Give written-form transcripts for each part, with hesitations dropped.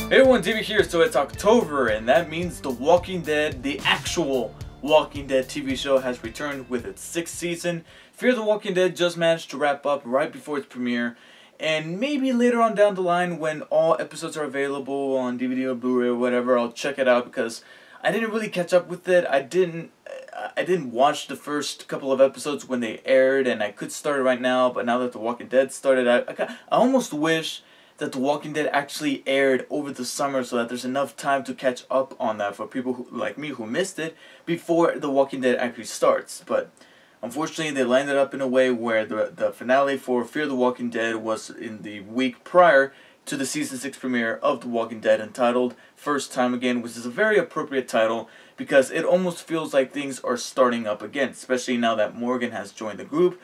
Hey everyone, Davey here. So it's October, and that means The Walking Dead, the actual Walking Dead TV show, has returned with its 6th season. Fear the Walking Dead just managed to wrap up right before its premiere, and maybe later on down the line when all episodes are available on DVD or Blu-ray or whatever, I'll check it out because I didn't really catch up with it. I didn't watch the first couple of episodes when they aired, and I could start it right now, but now that The Walking Dead started, I almost wish that The Walking Dead actually aired over the summer so that there's enough time to catch up on that for people who, like me, who missed it before The Walking Dead actually starts. But unfortunately, they lined it up in a way where the finale for Fear the Walking Dead was in the week prior to the Season 6 premiere of The Walking Dead, entitled First Time Again, which is a very appropriate title because it almost feels like things are starting up again, especially now that Morgan has joined the group.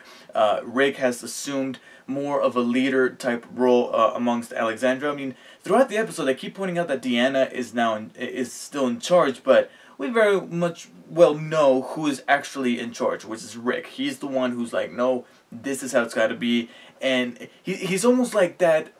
Rick has assumed more of a leader type role amongst Alexandra. I mean, throughout the episode, I keep pointing out that Deanna is still in charge, but we very much well know who is actually in charge, which is Rick. He's the one who's like, no, this is how it's got to be, and he's almost like that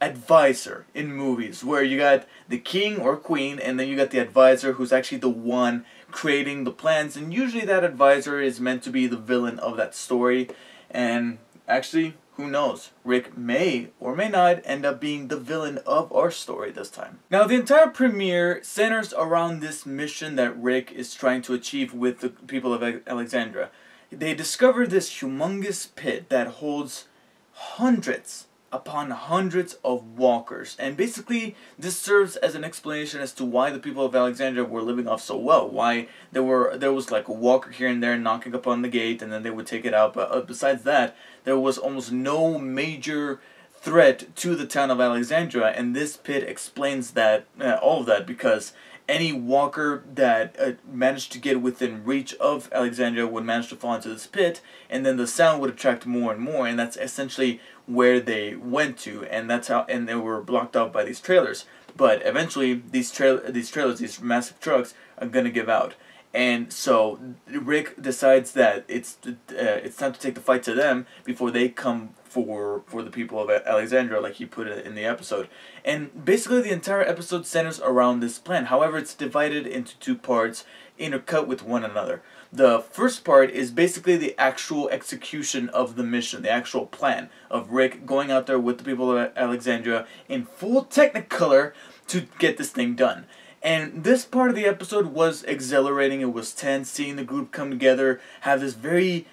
advisor in movies where you got the king or queen, and then you got the advisor who's actually the one creating the plans, and usually that advisor is meant to be the villain of that story. And actually, who knows? Rick may or may not end up being the villain of our story this time. Now, the entire premiere centers around this mission that Rick is trying to achieve with the people of Alexandria. They discover this humongous pit that holds hundreds upon hundreds of walkers, and basically this serves as an explanation as to why the people of Alexandria were living off so well, why there was like a walker here and there knocking upon the gate and then they would take it out, but besides that there was almost no major threat to the town of Alexandria, and this pit explains that all of that, because any walker that managed to get within reach of Alexandria would manage to fall into this pit, and then the sound would attract more and more, and that's essentially where they went to, and that's how, and they were blocked out by these trailers. But eventually, these trailers, these massive trucks, are gonna give out, and so Rick decides that it's time to take the fight to them before they come for the people of Alexandria, like he put it in the episode. And basically the entire episode centers around this plan. However, it's divided into two parts, intercut with one another. The first part is basically the actual execution of the mission, the actual plan of Rick going out there with the people of Alexandria in full Technicolor to get this thing done. And this part of the episode was exhilarating. It was tense, seeing the group come together, have this very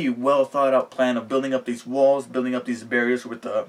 well thought out plan of building up these walls, building up these barriers with the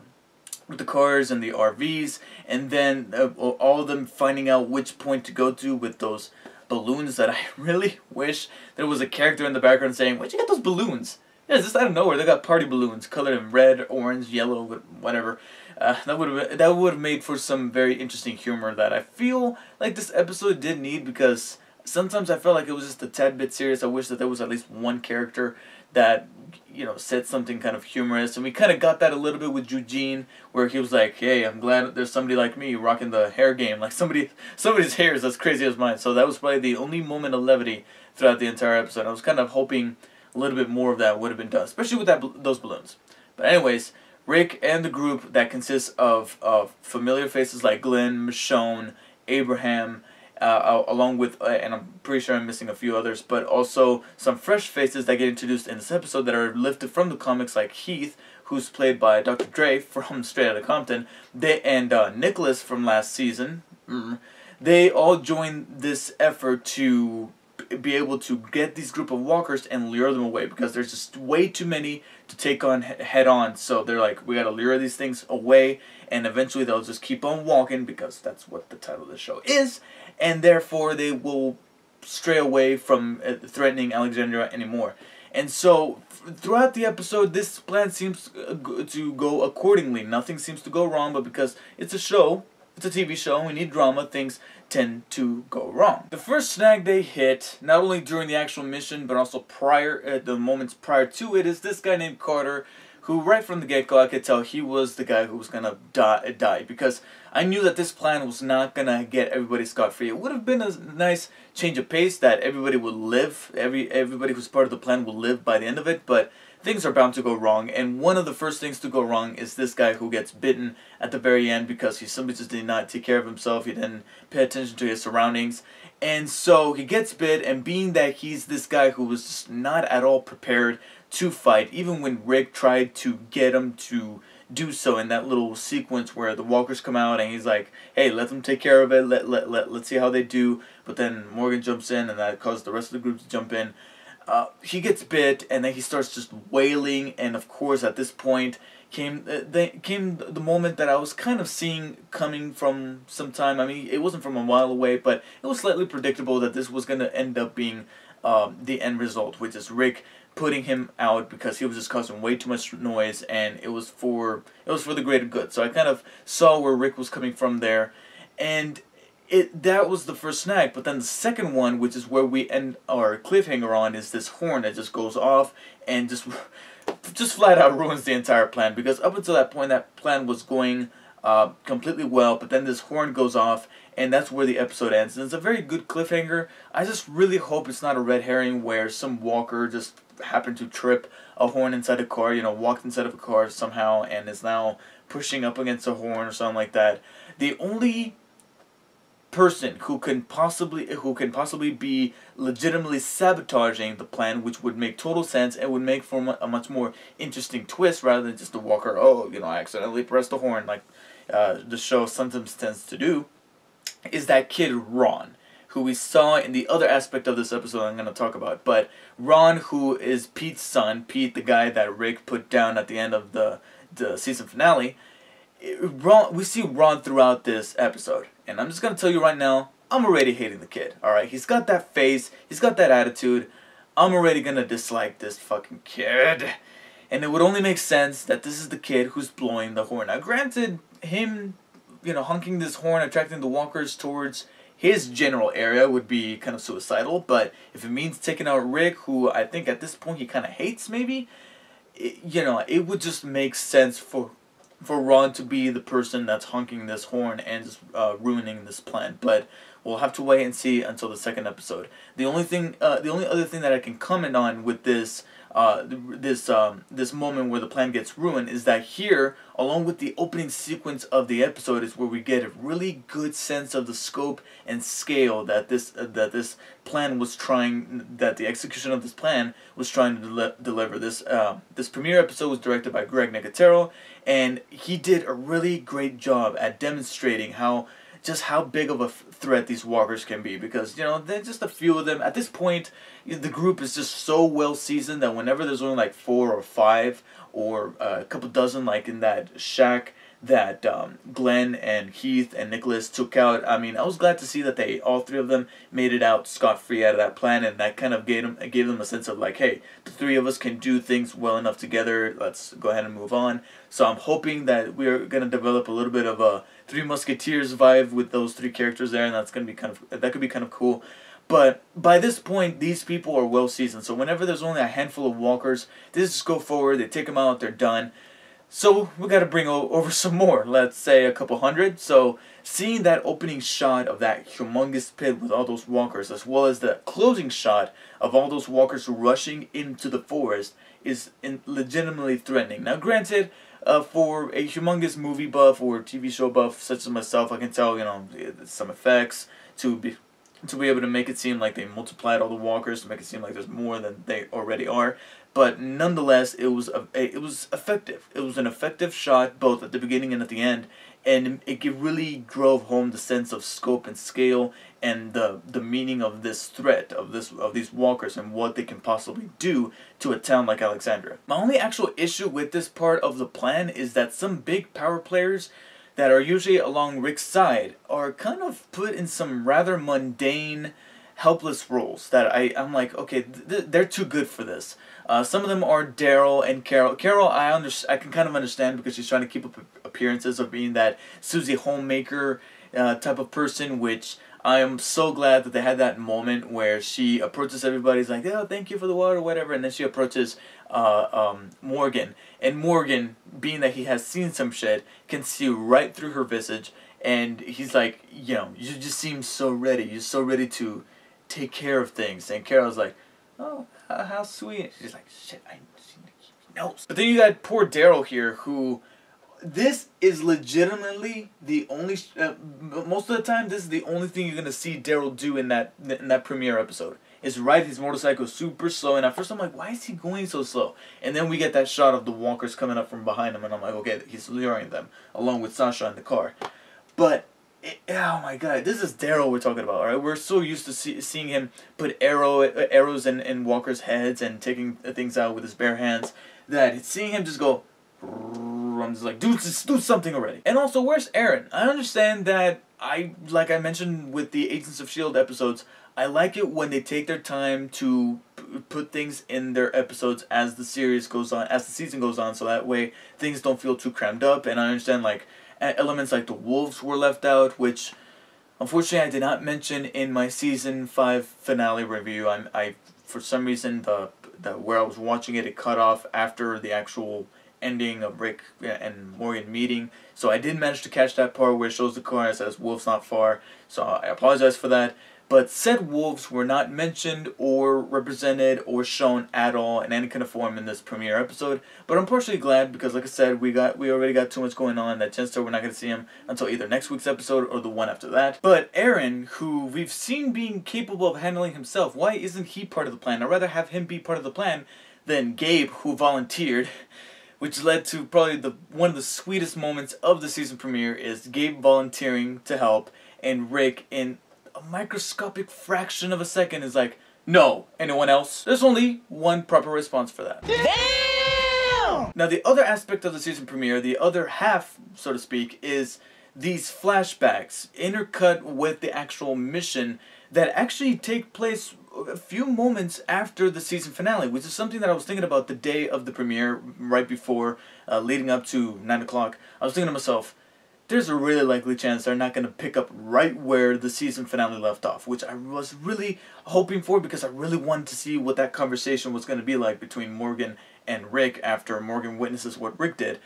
cars and the RVs, and then all of them finding out which point to go to with those balloons that I really wish there was a character in the background saying, "Where'd you get those balloons?" Yeah, it's just out of nowhere. They got party balloons colored in red, orange, yellow, whatever. That would have made for some very interesting humor that I feel like this episode did need, because sometimes I felt like it was just a tad bit serious. I wish that there was at least one character that, you know, said something kind of humorous, and we kind of got that a little bit with Eugene, where he was like, "Hey, I'm glad there's somebody like me rocking the hair game. Like somebody's hair is as crazy as mine." So that was probably the only moment of levity throughout the entire episode. I was kind of hoping a little bit more of that would have been done, especially with those balloons. But anyways, Rick and the group that consists of familiar faces like Glenn, Michonne, Abraham, along with, and I'm pretty sure I'm missing a few others, but also some fresh faces that get introduced in this episode that are lifted from the comics, like Heath, who's played by Dr. Dre from Straight Outta Compton, and Nicholas from last season. They all join this effort to be able to get these group of walkers and lure them away, because there's just way too many to take on head on. So they're like, we gotta lure these things away, and eventually they'll just keep on walking, because that's what the title of the show is, and therefore they will stray away from threatening Alexandria anymore. And so throughout the episode, this plan seems to go accordingly. Nothing seems to go wrong, but because it's a show, it's a TV show, we need drama, things tend to go wrong. The first snag they hit, not only during the actual mission, but also the moments prior to it, is this guy named Carter, who right from the get-go I could tell he was the guy who was gonna die, because I knew that this plan was not gonna get everybody scot-free. It would have been a nice change of pace that everybody would live, everybody who's part of the plan will live by the end of it, but things are bound to go wrong, and one of the first things to go wrong is this guy who gets bitten at the very end because he simply just did not take care of himself, he didn't pay attention to his surroundings, and so he gets bit, and being that he's this guy who was just not at all prepared to fight, even when Rick tried to get him to do so in that little sequence where the walkers come out and he's like, hey, let them take care of it, let's see how they do, but then Morgan jumps in and that causes the rest of the group to jump in. He gets bit and then he starts just wailing, and of course at this point came the moment that I was kind of seeing coming from some time. I mean, it wasn't from a while away, but it was slightly predictable that this was going to end up being the end result, which is Rick putting him out because he was just causing way too much noise, and it was for the greater good. So I kind of saw where Rick was coming from there, and that was the first snag. But then the second one, which is where we end our cliffhanger on, is this horn that just goes off and just flat out ruins the entire plan, because up until that point that plan was going completely well, but then this horn goes off and that's where the episode ends. And it's a very good cliffhanger. I just really hope it's not a red herring where some walker just happened to trip a horn inside a car, you know, walked inside of a car somehow and is now pushing up against a horn or something like that. The only person who can possibly be legitimately sabotaging the plan, which would make total sense and would make for a much more interesting twist rather than just a walker, oh, you know, I accidentally pressed the horn, like the show sometimes tends to do, is that kid Ron, who we saw in the other aspect of this episode I'm going to talk about. But Ron, who is Pete's son, Pete, the guy that Rick put down at the end of the season finale, we see Ron throughout this episode. And I'm just going to tell you right now, I'm already hating the kid, alright? He's got that face, he's got that attitude. I'm already going to dislike this fucking kid. And it would only make sense that this is the kid who's blowing the horn. Now granted, him, you know, honking this horn, attracting the walkers towards his general area would be kind of suicidal, but if it means taking out Rick, who I think at this point he kind of hates maybe, you know, it would just make sense for Ron to be the person that's honking this horn and just ruining this plan. But we'll have to wait and see until the second episode. The only other thing that I can comment on with this this moment where the plan gets ruined is that here, along with the opening sequence of the episode, is where we get a really good sense of the scope and scale that the execution of this plan was trying to deliver. This premiere episode was directed by Greg Nicotero, and he did a really great job at demonstrating how big of a threat these walkers can be, because, you know, there's just a few of them. At this point, the group is just so well seasoned that whenever there's only like 4 or 5 or a couple dozen, like in that shack that Glenn and Heath and Nicholas took out, I mean, I was glad to see that all 3 of them made it out scot-free out of that plan, and that kind of gave them a sense of like, hey, the 3 of us can do things well enough together, let's go ahead and move on. So I'm hoping that we're going to develop a little bit of a Three Musketeers vibe with those 3 characters there, and that could be kind of cool. But by this point, these people are well seasoned, so whenever there's only a handful of walkers, they just go forward, they take them out, they're done. So we got to bring over some more, let's say a couple hundred. So seeing that opening shot of that humongous pit with all those walkers, as well as the closing shot of all those walkers rushing into the forest, is legitimately threatening. Now granted, for a humongous movie buff or TV show buff such as myself, I can tell, you know, some effects to be able to make it seem like they multiplied all the walkers, to make it seem like there's more than they already are. But nonetheless, it was effective. It was an effective shot both at the beginning and at the end, and it really drove home the sense of scope and scale and the meaning of this threat of these walkers and what they can possibly do to a town like Alexandria. My only actual issue with this part of the plan is that some big power players that are usually along Rick's side are kind of put in some rather mundane, helpless roles that I'm like, okay, they're too good for this. Some of them are Daryl and Carol. Carol, I can kind of understand because she's trying to keep up appearances of being that Susie homemaker type of person, which I am so glad that they had that moment where she approaches everybody's like, oh, thank you for the water, whatever, and then she approaches Morgan, and Morgan, being that he has seen some shit, can see right through her visage, and he's like, you know, you just seem so ready, you're so ready to take care of things, and Carol's like, oh, how sweet. She's like, shit, he knows. But then you got poor Daryl here, who, this is legitimately the only, most of the time, this is the only thing you're going to see Daryl do in that premiere episode. Is ride his motorcycle super slow, and at first I'm like, why is he going so slow? And then we get that shot of the walkers coming up from behind him, and I'm like, okay, he's luring them, along with Sasha in the car. But, oh my god, this is Daryl we're talking about, alright? We're so used to seeing him put arrows in walkers' heads and taking things out with his bare hands, that seeing him just go, I'm just like, dude, just do something already. And also, where's Aaron? I understand that, like I mentioned with the Agents of S.H.I.E.L.D. episodes, I like it when they take their time to put things in their episodes as the series goes on, as the season goes on, so that way things don't feel too crammed up. And I understand, like, elements like the wolves were left out, which unfortunately I did not mention in my season 5 finale review. I for some reason where I was watching it cut off after the actual ending of Rick and Morgan meeting, so I did manage to catch that part where it shows the car and it says wolves not far, so I apologize for that. But said wolves were not mentioned or represented or shown at all in any kind of form in this premiere episode. But I'm partially glad because, like I said, we already got too much going on that chances are we're not going to see him until either next week's episode or the one after that. But Aaron, who we've seen being capable of handling himself, why isn't he part of the plan? I'd rather have him be part of the plan than Gabe, who volunteered. Which led to probably one of the sweetest moments of the season premiere is Gabe volunteering to help, and Rick, in a microscopic fraction of a second, is like, no. Anyone else? There's only one proper response for that. Damn! Now, the other aspect of the season premiere, the other half, so to speak, is these flashbacks intercut with the actual mission that actually take place a few moments after the season finale, which is something that I was thinking about the day of the premiere, right before, leading up to 9 o'clock. I was thinking to myself, there's a really likely chance they're not going to pick up right where the season finale left off, which I was really hoping for because I really wanted to see what that conversation was going to be like between Morgan and Rick after Morgan witnesses what Rick did.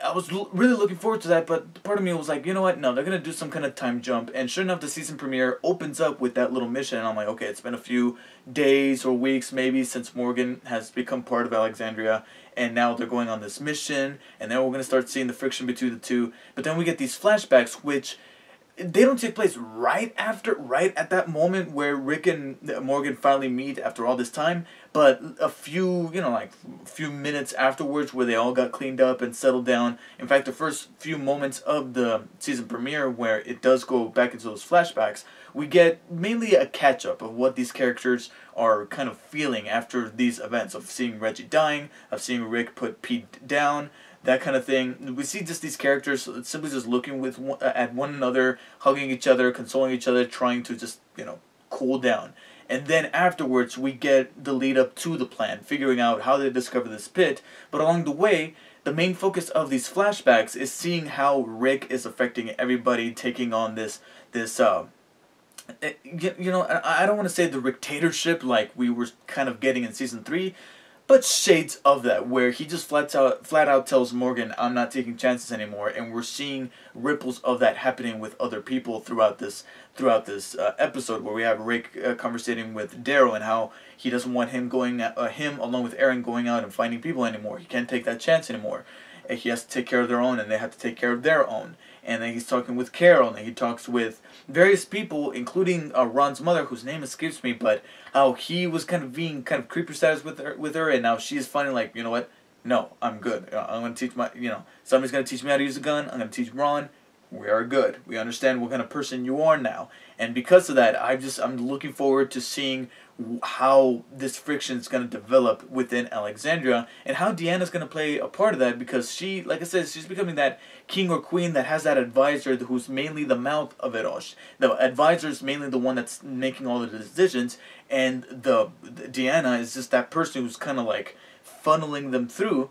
I was really looking forward to that, but part of me was like, you know what, no, they're going to do some kind of time jump, and sure enough, the season premiere opens up with that little mission, and I'm like, okay, it's been a few days or weeks maybe since Morgan has become part of Alexandria, and now they're going on this mission, and then we're going to start seeing the friction between the two, but then we get these flashbacks, which they don't take place right at that moment where Rick and Morgan finally meet after all this time, but a few, few minutes afterwards where they all got cleaned up and settled down. In fact, the first few moments of the season premiere where it does go back into those flashbacks, we get mainly a catch-up of what these characters are kind of feeling after these events, of seeing Reggie dying, of seeing Rick put Pete down, that kind of thing. We see just these characters simply just looking at one another, hugging each other, consoling each other, trying to just, cool down. And then afterwards, we get the lead up to the plan, figuring out how they discover this pit. But along the way, the main focus of these flashbacks is seeing how Rick is affecting everybody, taking on this I don't want to say the dictatorship like we were kind of getting in season 3, but shades of that, where he just flat out tells Morgan, I'm not taking chances anymore, and we're seeing ripples of that happening with other people throughout this episode, where we have Rick conversating with Daryl and how he doesn't want him along with Aaron going out and finding people anymore. He can't take that chance anymore. He has to take care of their own, and they have to take care of their own. And then he's talking with Carol, and he talks with various people, including Ron's mother, whose name escapes me, but how he was kind of being kind of creeper status with her, and now she's finally like, you know what? No, I'm good. I'm going to teach somebody's going to teach me how to use a gun. I'm going to teach Ron. We are good. We understand what kind of person you are now. And because of that, I'm looking forward to seeing how this friction is going to develop within Alexandria, and how Deanna's going to play a part of that, because she, like I said, she's becoming that king or queen that has that advisor who's mainly the mouth of it all. The advisor is mainly the one that's making all of the decisions, and the Deanna is just that person who's kind of like funneling them through.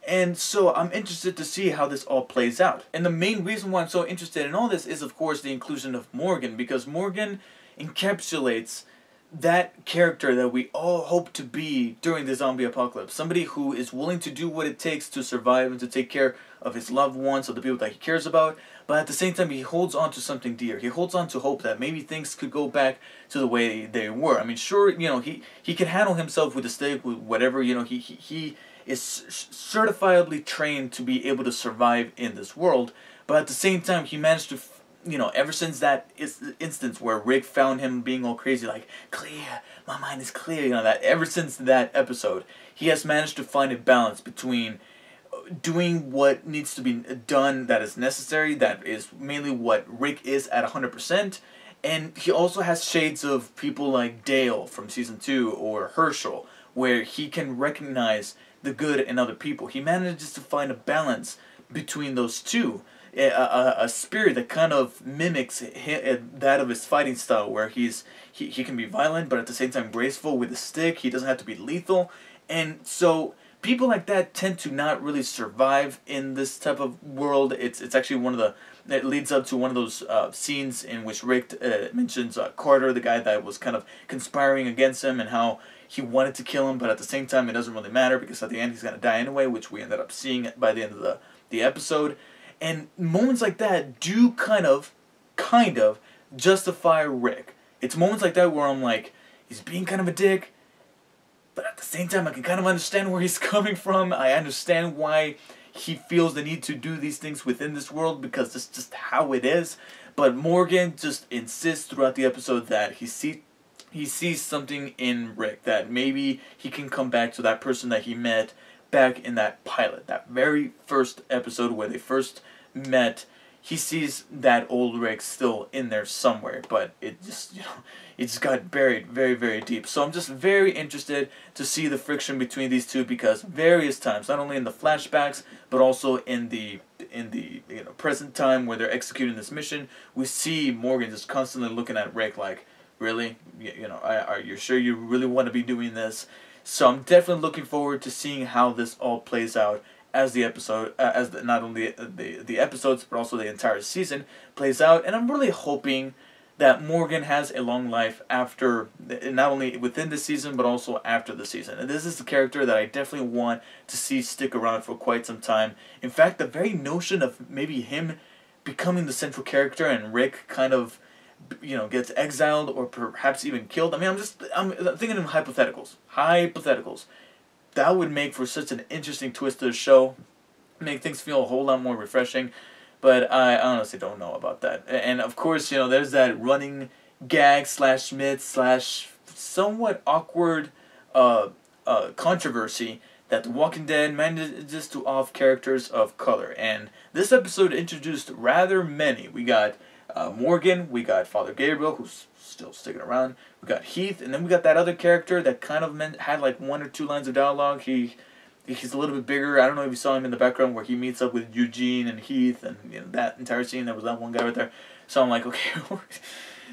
And so I'm interested to see how this all plays out. And the main reason why I'm so interested in all this is, of course, the inclusion of Morgan, because Morgan encapsulates that character that we all hope to be during the zombie apocalypse. Somebody who is willing to do what it takes to survive and to take care of his loved ones, of the people that he cares about, but at the same time he holds on to something dear. He holds on to hope that maybe things could go back to the way they were. I mean, sure, you know, he can handle himself with a stick, with whatever, you know, he is certifiably trained to be able to survive in this world, but at the same time he managed to, you know, ever since that instance where Rick found him being all crazy, like, clear, my mind is clear, you know, that ever since that episode, he has managed to find a balance between doing what needs to be done that is necessary, that is mainly what Rick is at 100%, and he also has shades of people like Dale from Season 2 or Herschel, where he can recognize the good in other people. He manages to find a balance between those two. A spirit that kind of mimics that of his fighting style, where he can be violent but at the same time graceful with a stick. He doesn't have to be lethal, and so people like that tend to not really survive in this type of world. It's actually one of the, it leads up to one of those scenes in which Rick mentions Carter, the guy that was kind of conspiring against him, and how he wanted to kill him, but at the same time it doesn't really matter because at the end he's gonna die anyway, which we ended up seeing by the end of the episode. And moments like that do kind of justify Rick. It's moments like that where I'm like, he's being kind of a dick, but at the same time I can kind of understand where he's coming from. I understand why he feels the need to do these things within this world, because it's just how it is. But Morgan just insists throughout the episode that he sees something in Rick, that maybe he can come back to that person that he met back in that pilot, that very first episode where they first met. He sees that old Rick still in there somewhere, but it just, you know, it just got buried very, very deep. So I'm just very interested to see the friction between these two, because various times, not only in the flashbacks, but also in the you know, present time where they're executing this mission, we see Morgan just constantly looking at Rick like, really, you know, are you sure you really want to be doing this? So I'm definitely looking forward to seeing how this all plays out as the episode, not only the episodes, but also the entire season plays out. And I'm really hoping that Morgan has a long life after, not only within the season, but also after the season. And this is the character that I definitely want to see stick around for quite some time. In fact, the very notion of maybe him becoming the central character and Rick kind of, you know, gets exiled or perhaps even killed. I mean, I'm thinking in hypotheticals. Hypotheticals. That would make for such an interesting twist to the show. Make things feel a whole lot more refreshing. But I honestly don't know about that. And of course, you know, there's that running gag / myth / somewhat awkward controversy that The Walking Dead manages to off characters of color. And this episode introduced rather many. We got Morgan, we got Father Gabriel, who's still sticking around, we got Heath, and then we got that other character that kind of had like 1 or 2 lines of dialogue. He's a little bit bigger. I don't know if you saw him in the background where he meets up with Eugene and Heath, and you know, that entire scene, there was that one guy right there. So I'm like, okay,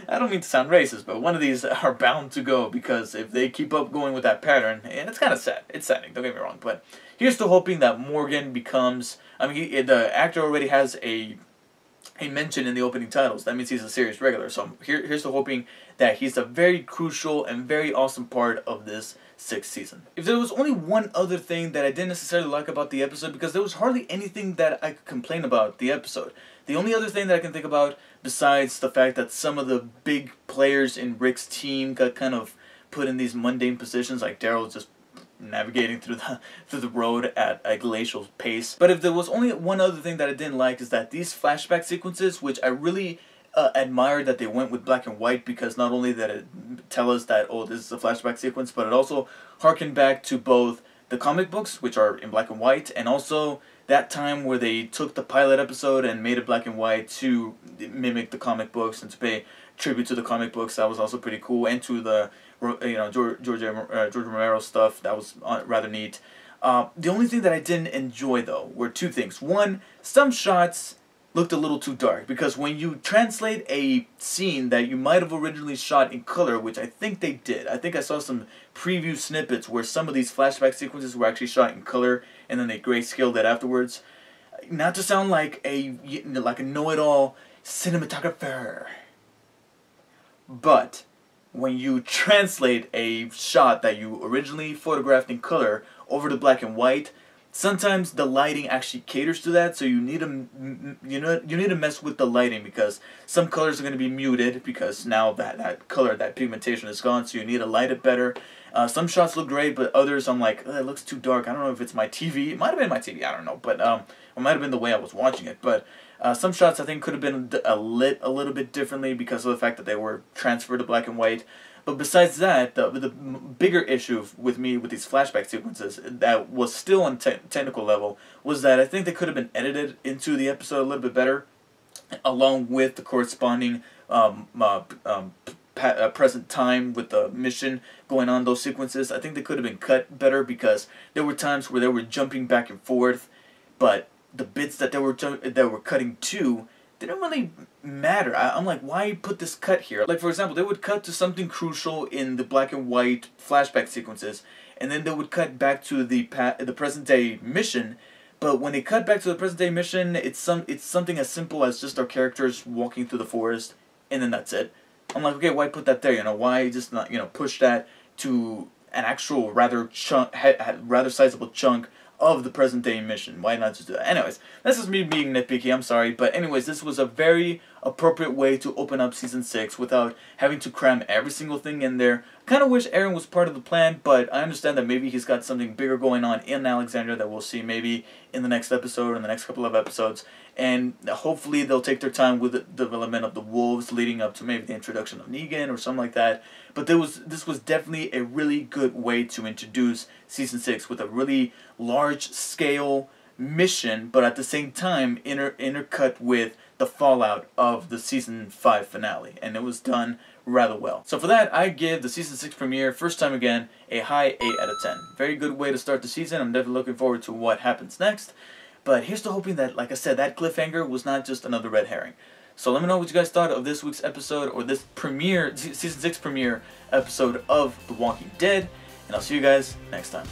I don't mean to sound racist, but one of these are bound to go, because if they keep up going with that pattern, and it's kind of sad, it's saddening, don't get me wrong, but here's to hoping that Morgan becomes, I mean, the actor already has a mention in the opening titles. That means he's a series regular. So here's to hoping that he's a very crucial and very awesome part of this 6th season. If there was only one other thing that I didn't necessarily like about the episode, because there was hardly anything that I could complain about the episode. The only other thing that I can think about, besides the fact that some of the big players in Rick's team got kind of put in these mundane positions, like Daryl just navigating through the road at a glacial pace. But if there was only one other thing that I didn't like, is that these flashback sequences, which I really admire that they went with black and white, because not only that it tell us that, oh, this is a flashback sequence, but it also harkened back to both the comic books, which are in black and white, and also that time where they took the pilot episode and made it black and white to mimic the comic books and to pay tribute to the comic books. That was also pretty cool, and to the, you know, George Romero stuff. That was rather neat. The only thing that I didn't enjoy, though, were 2 things. One, some shots looked a little too dark, because when you translate a scene that you might have originally shot in color, which I think they did, I think I saw some preview snippets where some of these flashback sequences were actually shot in color and then they grayscaled it afterwards. Not to sound like a know-it-all cinematographer, but when you translate a shot that you originally photographed in color over to black and white, sometimes the lighting actually caters to that, so you need to mess with the lighting, because some colors are going to be muted because now that color, that pigmentation is gone, so you need to light it better. Some shots look great, but others I'm like, it looks too dark. I don't know if it's my TV. It might have been my TV, I don't know, but it might have been the way I was watching it. But some shots I think could have been lit a little bit differently because of the fact that they were transferred to black and white. But besides that, the bigger issue with me with these flashback sequences that was still on technical level was that I think they could have been edited into the episode a little bit better, along with the corresponding present time with the mission going on, those sequences. I think they could have been cut better, because there were times where they were jumping back and forth, but the bits that they were cutting to didn't really matter. I'm like, why put this cut here? Like, for example, they would cut to something crucial in the black and white flashback sequences, and then they would cut back to the present day mission. But when they cut back to the present day mission, it's something as simple as just our characters walking through the forest, and then that's it. I'm like, okay, why put that there? You know, why just not, you know, push that to an actual rather sizable chunk of the present day mission? Why not just do that? Anyways, this is me being nitpicky, I'm sorry, but anyways, this was a very appropriate way to open up season 6 without having to cram every single thing in there. Kind of wish Eren was part of the plan, but I understand that maybe he's got something bigger going on in Alexandria that we'll see maybe in the next episode or in the next couple of episodes, and hopefully they'll take their time with the development of the wolves leading up to maybe the introduction of Negan or something like that. But this was definitely a really good way to introduce season 6 with a really large scale mission, but at the same time intercut with the fallout of the season 5 finale, and it was done rather well. So for that, I give the season 6 premiere, first time again, a high 8 out of 10. Very good way to start the season. I'm definitely looking forward to what happens next. But here's to hoping that, like I said, that cliffhanger was not just another red herring. So let me know what you guys thought of this week's episode, or this season 6 premiere episode of The Walking Dead, and I'll see you guys next time.